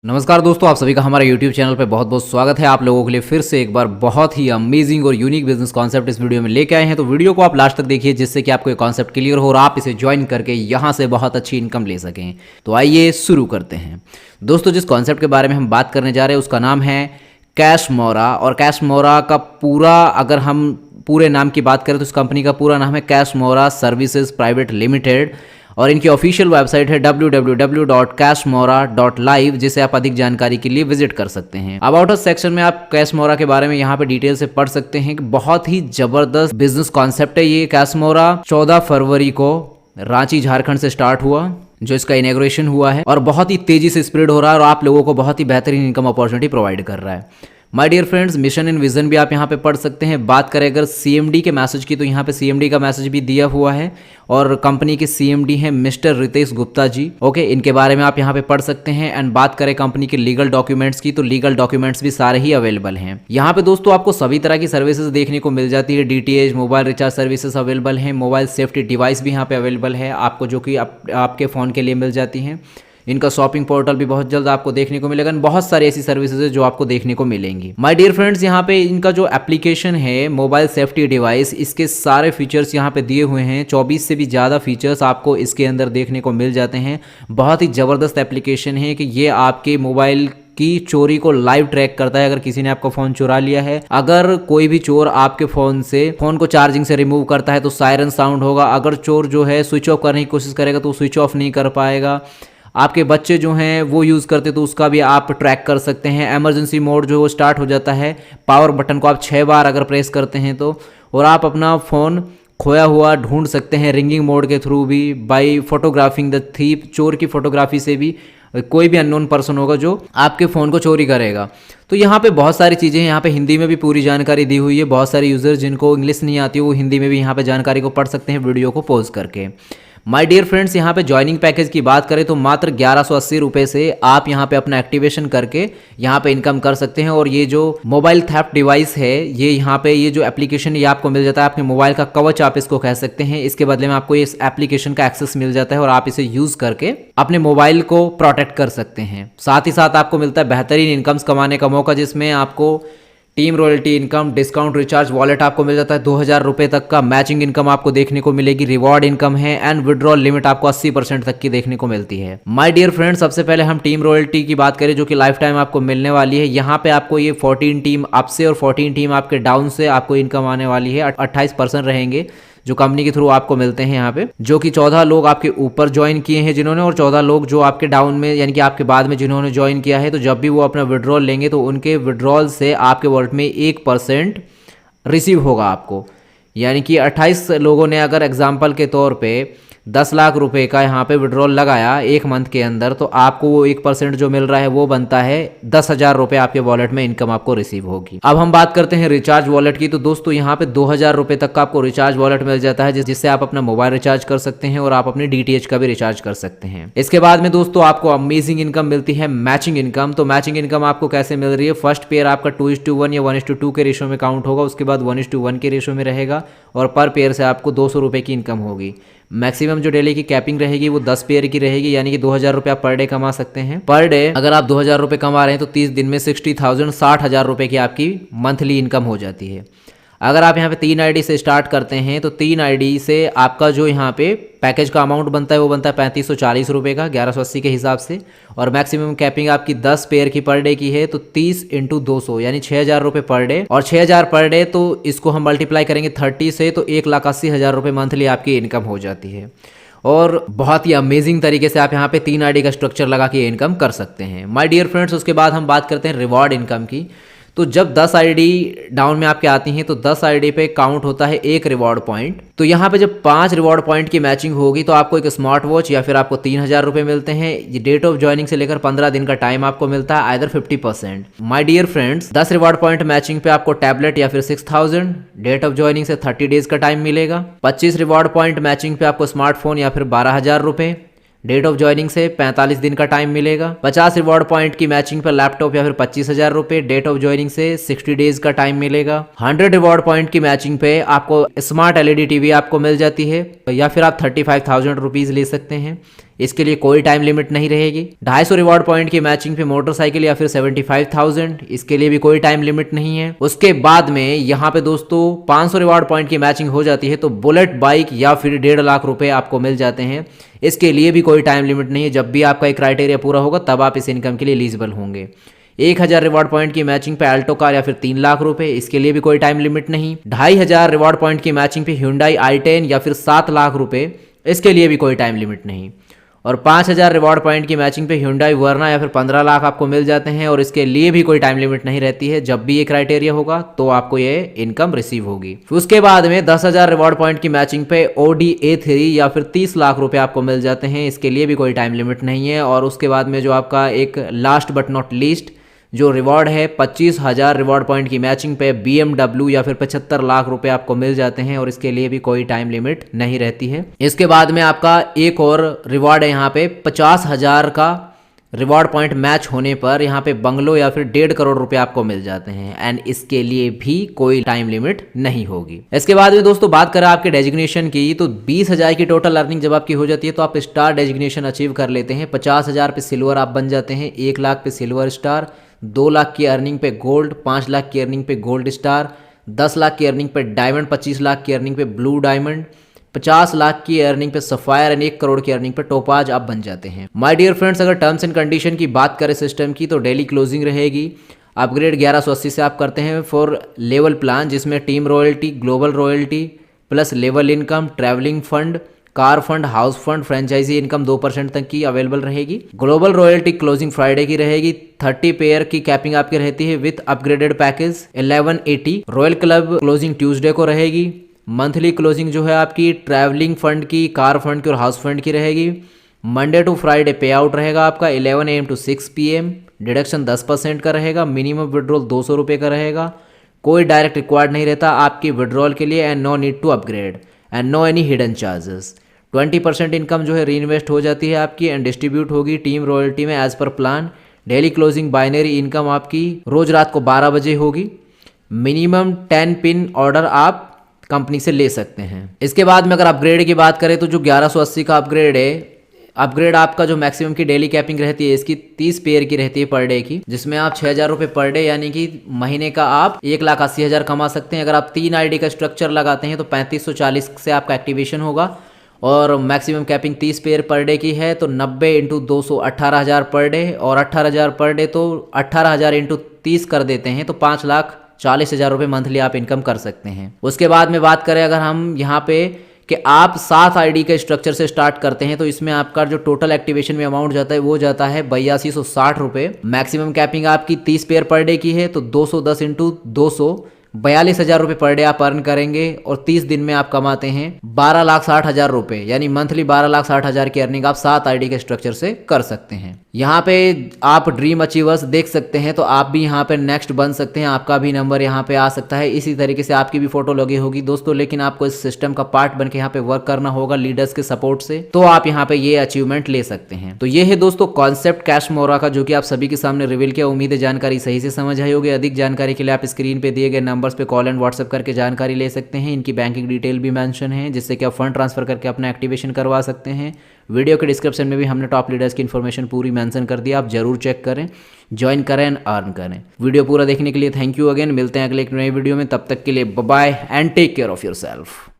नमस्कार दोस्तों, आप सभी का हमारे YouTube चैनल पे बहुत बहुत स्वागत है। आप लोगों के लिए फिर से एक बार बहुत ही अमेजिंग और यूनिक बिजनेस कॉन्सेप्ट इस वीडियो में लेके आए हैं। तो वीडियो को आप लास्ट तक देखिए जिससे कि आपको ये कॉन्सेप्ट क्लियर हो और आप इसे ज्वाइन करके यहाँ से बहुत अच्छी इनकम ले सकें। तो आइए शुरू करते हैं। दोस्तों, जिस कॉन्सेप्ट के बारे में हम बात करने जा रहे हैं उसका नाम है कैशमोरा। और कैशमोरा का पूरा अगर हम पूरे नाम की बात करें तो इस कंपनी का पूरा नाम है कैशमोरा सर्विसेज प्राइवेट लिमिटेड और इनकी ऑफिशियल वेबसाइट है www.cashmora.live, जिसे आप अधिक जानकारी के लिए विजिट कर सकते हैं। अबाउट अस सेक्शन में आप कैशमोरा के बारे में यहाँ पे डिटेल से पढ़ सकते हैं कि बहुत ही जबरदस्त बिजनेस कॉन्सेप्ट है ये। कैशमोरा 14 फरवरी को रांची झारखंड से स्टार्ट हुआ, जो इसका इनॉग्रेशन हुआ है और बहुत ही तेजी से स्प्रेड हो रहा है और आप लोगों को बहुत ही बेहतरीन इनकम अपॉर्चुनिटी प्रोवाइड कर रहा है। My dear friends, mission and vision भी आप यहाँ पे पढ़ सकते हैं। बात करें अगर सीएमडी के मैसेज की तो यहाँ पे सीएमडी का मैसेज भी दिया हुआ है और कंपनी के सीएमडी हैं मिस्टर रितेश गुप्ता जी। ओके, इनके बारे में आप यहाँ पे पढ़ सकते हैं। एंड बात करें कंपनी के लीगल डॉक्यूमेंट्स की तो लीगल डॉक्यूमेंट्स भी सारे ही अवेलेबल हैं। यहाँ पे दोस्तों आपको सभी तरह की सर्विसेज देखने को मिल जाती है। DTH, mobile recharge services available हैं। मोबाइल सेफ्टी डिवाइस भी यहाँ पे अवेलेबल है आपको, जो कि आपके फ़ोन के लिए मिल जाती हैं। इनका शॉपिंग पोर्टल भी बहुत जल्द आपको देखने को मिलेगा। बहुत सारी ऐसी सर्विसेज है जो आपको देखने को मिलेंगी। माय डियर फ्रेंड्स, यहाँ पे इनका जो एप्लीकेशन है मोबाइल सेफ्टी डिवाइस, इसके सारे फीचर्स यहाँ पे दिए हुए हैं। 24 से भी ज़्यादा फीचर्स आपको इसके अंदर देखने को मिल जाते हैं। बहुत ही ज़बरदस्त एप्लीकेशन है कि ये आपके मोबाइल की चोरी को लाइव ट्रैक करता है। अगर किसी ने आपका फोन चुरा लिया है, अगर कोई भी चोर आपके फोन को चार्जिंग से रिमूव करता है तो सायरन साउंड होगा। अगर चोर जो है स्विच ऑफ करने की कोशिश करेगा तो स्विच ऑफ नहीं कर पाएगा। आपके बच्चे जो हैं वो यूज़ करते तो उसका भी आप ट्रैक कर सकते हैं। इमरजेंसी मोड जो वो स्टार्ट हो जाता है, पावर बटन को आप 6 बार अगर प्रेस करते हैं तो, और आप अपना फ़ोन खोया हुआ ढूंढ सकते हैं रिंगिंग मोड के थ्रू भी, बाय फोटोग्राफिंग द थीप। चोर की फोटोग्राफी से भी कोई भी अननोन पर्सन होगा जो आपके फ़ोन को चोरी करेगा। तो यहाँ पे बहुत सारी चीज़ें हैं। यहाँ पे हिंदी में भी पूरी जानकारी दी हुई है। बहुत सारे यूज़र्स जिनको इंग्लिश नहीं आती वो हिंदी में भी यहाँ पे जानकारी को पढ़ सकते हैं वीडियो को पॉज करके। माय डियर फ्रेंड्स, यहाँ पे ज्वाइनिंग पैकेज की बात करें तो मात्र 1180 रुपये से आप यहाँ पे अपना एक्टिवेशन करके यहाँ पे इनकम कर सकते हैं। और ये जो मोबाइल थेफ्ट डिवाइस है, ये यहाँ पे ये जो एप्लीकेशन ये आपको मिल जाता है, आपके मोबाइल का कवच आप इसको कह सकते हैं। इसके बदले में आपको इस एप्लीकेशन का एक्सेस मिल जाता है और आप इसे यूज़ करके अपने मोबाइल को प्रोटेक्ट कर सकते हैं। साथ ही साथ आपको मिलता है बेहतरीन इनकम्स कमाने का मौका, जिसमें आपको team royalty income, discount recharge wallet आपको मिल जाता है 2000 रुपये तक का। मैचिंग इनकम आपको देखने को मिलेगी, रिवॉर्ड इनकम है एंड विड्रॉल लिमिट आपको 80% तक की देखने को मिलती है। माय डियर फ्रेंड्स, सबसे पहले हम टीम रॉयल्टी की बात करें जो कि लाइफ टाइम आपको मिलने वाली है। यहाँ पे आपको ये 14 टीम अप से और 14 टीम आपके डाउन से आपको इनकम आने वाली है। 28% रहेंगे जो कंपनी के थ्रू आपको मिलते हैं यहाँ पे, जो कि 14 लोग आपके ऊपर ज्वाइन किए हैं जिन्होंने, और 14 लोग जो आपके डाउन में यानी कि आपके बाद में जिन्होंने ज्वाइन किया है। तो जब भी वो अपना विड्रॉल लेंगे तो उनके विड्रॉल से आपके वॉलेट में 1% रिसीव होगा आपको। यानी कि 28 लोगों ने अगर एग्जाम्पल के तौर पे 10 लाख रुपए का यहाँ पे विड्रॉल लगाया एक मंथ के अंदर, तो आपको वो 1% जो मिल रहा है वो बनता है 10,000 रुपये आपके वॉलेट में इनकम आपको रिसीव होगी। अब हम बात करते हैं रिचार्ज वॉलेट की। तो दोस्तों यहाँ पे 2000 रुपये तक का आपको रिचार्ज वॉलेट मिल जाता है, जिससे आप अपना मोबाइल रिचार्ज कर सकते हैं और आप अपनी डीटीएच का भी रिचार्ज कर सकते हैं। इसके बाद में दोस्तों आपको अमेजिंग इनकम मिलती है मैचिंग इनकम। तो मैचिंग इनकम आपको कैसे मिल रही है? फर्स्ट पेयर आपका 2:1 या 1:2 के रेशो में काउंट होगा, उसके बाद 1:1 के रेशो में रहेगा और पर पेयर से आपको 200 रुपये की इनकम होगी। मैक्सिमम जो डेली की कैपिंग रहेगी वो 10 पेयर की रहेगी, यानी कि 2000 रुपये आप पर डे कमा सकते हैं। पर डे अगर आप 2000 रुपये कमा रहे हैं तो 30 दिन में 60,000 60,000 रुपये की आपकी मंथली इनकम हो जाती है। अगर आप यहाँ पे 3 आईडी से स्टार्ट करते हैं तो 3 आईडी से आपका जो यहाँ पे पैकेज का अमाउंट बनता है वो बनता है 3540 रुपये का 1180 के हिसाब से। और मैक्सिमम कैपिंग आपकी 10 पेयर की पर डे की है, तो 30 × 200 यानी 6000 रुपये पर डे। और 6000 पर डे तो इसको हम मल्टीप्लाई करेंगे 30 से तो 1,80,000 रुपये मंथली आपकी इनकम हो जाती है। और बहुत ही अमेजिंग तरीके से आप यहाँ पे 3 आईडी का स्ट्रक्चर लगा के इनकम कर सकते हैं। माय डियर फ्रेंड्स, उसके बाद हम बात करते हैं रिवॉर्ड इनकम की। तो जब 10 आईडी डाउन में आपके आती हैं तो 10 आईडी पे काउंट होता है 1 रिवॉर्ड पॉइंट। तो यहाँ पे जब 5 रिवॉर्ड पॉइंट की मैचिंग होगी तो आपको एक स्मार्ट वॉच या फिर आपको 3000 रुपये मिलते हैं। ये डेट ऑफ ज्वाइनिंग से लेकर 15 दिन का टाइम आपको मिलता है, either 50%। My dear friends, 10 reward point matching पे आपको टैबलेट या फिर 6000, डेट ऑफ ज्वाइनिंग से 30 डेज का टाइम मिलेगा। 25 रिवॉर्ड पॉइंट मैचिंग पे आपको स्मार्टफोन या फिर 12,000 रुपये, डेट ऑफ ज्वाइनिंग से 45 दिन का टाइम मिलेगा। 50 रिवॉर्ड पॉइंट की मैचिंग पर लैपटॉप या फिर 25,000 रुपये, डेट ऑफ ज्वाइनिंग से 60 डेज का टाइम मिलेगा। 100 रिवॉर्ड पॉइंट की मैचिंग पे आपको स्मार्ट एलईडी टीवी आपको मिल जाती है, या फिर आप 35,000 रुपीज ले सकते हैं। इसके लिए कोई टाइम लिमिट नहीं रहेगी। 250 रिवॉर्ड पॉइंट की मैचिंग पे मोटरसाइकिल या फिर 75,000, इसके लिए भी कोई टाइम लिमिट नहीं है। उसके बाद में यहाँ पे दोस्तों 500 रिवॉर्ड पॉइंट की मैचिंग हो जाती है तो बुलेट बाइक या फिर 1.5 लाख रुपए आपको मिल जाते हैं। इसके लिए भी कोई टाइम लिमिट नहीं है, जब भी आपका एक क्राइटेरिया पूरा होगा तब आप इस इनकम के लिए एलिजिबल होंगे। 1000 रिवॉर्ड पॉइंट की मैचिंग पे अल्टो कार या फिर 3 लाख रुपए, इसके लिए भी कोई टाइम लिमिट नहीं। 2500 रिवॉर्ड पॉइंट की मैचिंग पे Hyundai i10 या फिर 7 लाख रुपए, इसके लिए भी कोई टाइम लिमिट नहीं। और 5000 रिवॉर्ड पॉइंट की मैचिंग पे Hyundai Verna या फिर 15 लाख आपको मिल जाते हैं और इसके लिए भी कोई टाइम लिमिट नहीं रहती है। जब भी ये क्राइटेरिया होगा तो आपको ये इनकम रिसीव होगी। उसके बाद में 10,000 रिवॉर्ड पॉइंट की मैचिंग पे Audi A3 या फिर 30 लाख रुपए आपको मिल जाते हैं, इसके लिए भी कोई टाइम लिमिट नहीं है। और उसके बाद में जो आपका एक लास्ट बट नॉट लीस्ट जो रिवॉर्ड है 25,000 रिवॉर्ड पॉइंट की मैचिंग पे BMW या फिर 75 लाख रुपए आपको मिल जाते हैं और इसके लिए भी कोई टाइम लिमिट नहीं रहती है। इसके बाद में आपका एक और रिवॉर्ड है यहाँ पे 50,000 का रिवॉर्ड पॉइंट मैच होने पर यहाँ पे बंगलो या फिर 1.5 करोड़ रुपए आपको मिल जाते हैं एंड इसके लिए भी कोई टाइम लिमिट नहीं होगी। इसके बाद में दोस्तों बात करें आपके डेजिग्नेशन की तो 20,000 की टोटल अर्निंग जब आपकी हो जाती है तो आप स्टार डेजिग्नेशन अचीव कर लेते हैं। 50,000 पे सिल्वर आप बन जाते हैं, 1 लाख पे सिल्वर स्टार, 2 लाख की अर्निंग पे गोल्ड, 5 लाख की अर्निंग पे गोल्ड स्टार, 10 लाख की अर्निंग पे डायमंड, 25 लाख की अर्निंग पे ब्लू डायमंड, 50 लाख की अर्निंग पे सफायर एंड 1 करोड़ की अर्निंग पे टोपाज आप बन जाते हैं। माय डियर फ्रेंड्स, अगर टर्म्स एंड कंडीशन की बात करें सिस्टम की तो डेली क्लोजिंग रहेगी। अपग्रेड 1180 से आप करते हैं फॉर लेवल प्लान, जिसमें team royalty, global royalty plus level income, travelling fund, car fund, house fund, franchisee income 2% तक की अवेलेबल रहेगी। ग्लोबल रॉयल्टी क्लोजिंग फ्राइडे की रहेगी। 30 पेयर की कैपिंग आपकी रहती है with upgraded package 1180। Royal club closing Tuesday को रहेगी। मंथली क्लोजिंग जो है आपकी ट्रैवलिंग फंड की, कार फंड की और हाउस फंड की रहेगी। मंडे टू फ्राइडे पे आउट रहेगा आपका 11 AM to 6 PM। डिडक्शन 10% का रहेगा। मिनिमम विड्रॉल 200 रुपये का रहेगा। कोई डायरेक्ट रिक्वायर्ड नहीं रहता आपकी विड्रॉल के लिए and no need to upgrade and no any hidden charges. 20% income जो है री इन्वेस्ट हो जाती है आपकी एंड डिस्ट्रीब्यूट होगी टीम रॉयल्टी में as per plan. Daily closing binary income आपकी रोज रात को 12 बजे होगी। मिनिमम 10 पिन ऑर्डर आप कंपनी से ले सकते हैं। इसके बाद में अगर अपग्रेड की बात करें तो जो 1180 का अपग्रेड है, अपग्रेड आपका जो मैक्सिमम की डेली कैपिंग रहती है इसकी 30 पेयर की रहती है पर डे की, जिसमें आप 6,000 रुपये पर डे यानी कि महीने का आप 1,80,000 कमा सकते हैं। अगर आप 3 ID का स्ट्रक्चर लगाते हैं तो 3540 से आपका एक्टिवेशन होगा और maximum capping 30 pair per day की है तो 90 × 200 18,000 पर डे और 18,000 पर डे तो 18,000 × 30 कर देते हैं तो 5,40,000 रुपये मंथली आप इनकम कर सकते हैं। उसके बाद में बात करें अगर हम यहाँ पे कि आप 7 ID के स्ट्रक्चर से स्टार्ट करते हैं तो इसमें आपका जो टोटल एक्टिवेशन में अमाउंट जाता है वो जाता है 8260 रुपये। मैक्सिमम कैपिंग आपकी 30 पेयर पर डे की है तो 210 × 200 42,000 रुपये पर डे आप अर्न करेंगे और 30 दिन में आप कमाते हैं 12,60,000 रुपये, यानी मंथली 12,60,000 की अर्निंग आप 7 ID के स्ट्रक्चर से कर सकते हैं। यहाँ पे आप ड्रीम अचीवर्स देख सकते हैं तो आप भी यहाँ पे नेक्स्ट बन सकते हैं, आपका भी नंबर यहाँ पे आ सकता है। इसी तरीके से आपकी भी फोटो लगी होगी दोस्तों, लेकिन आपको इस सिस्टम का पार्ट बन के यहाँ पे वर्क करना होगा लीडर्स के सपोर्ट से, तो आप यहाँ पे ये अचीवमेंट ले सकते हैं। तो ये है दोस्तों कॉन्सेप्ट कैशमोरा का, जो कि आप सभी के सामने रिवील किया। उम्मीद है जानकारी सही से समझ आई होगी। अधिक जानकारी के लिए आप स्क्रीन पे दिए गए नंबर्स पे कॉल एंड व्हाट्सएप करके जानकारी ले सकते हैं। इनकी बैंकिंग डिटेल भी मेंशन है जिससे कि आप फंड ट्रांसफर करके अपना एक्टिवेशन करवा सकते हैं। वीडियो के डिस्क्रिप्शन में भी हमने टॉप लीडर्स की इन्फॉर्मेशन पूरी मेंशन कर दिया, आप जरूर चेक करें, ज्वाइन करें एंड अर्न करें। वीडियो पूरा देखने के लिए थैंक यू अगेन। मिलते हैं अगले एक नए वीडियो में, तब तक के लिए bye bye and take care of yourself.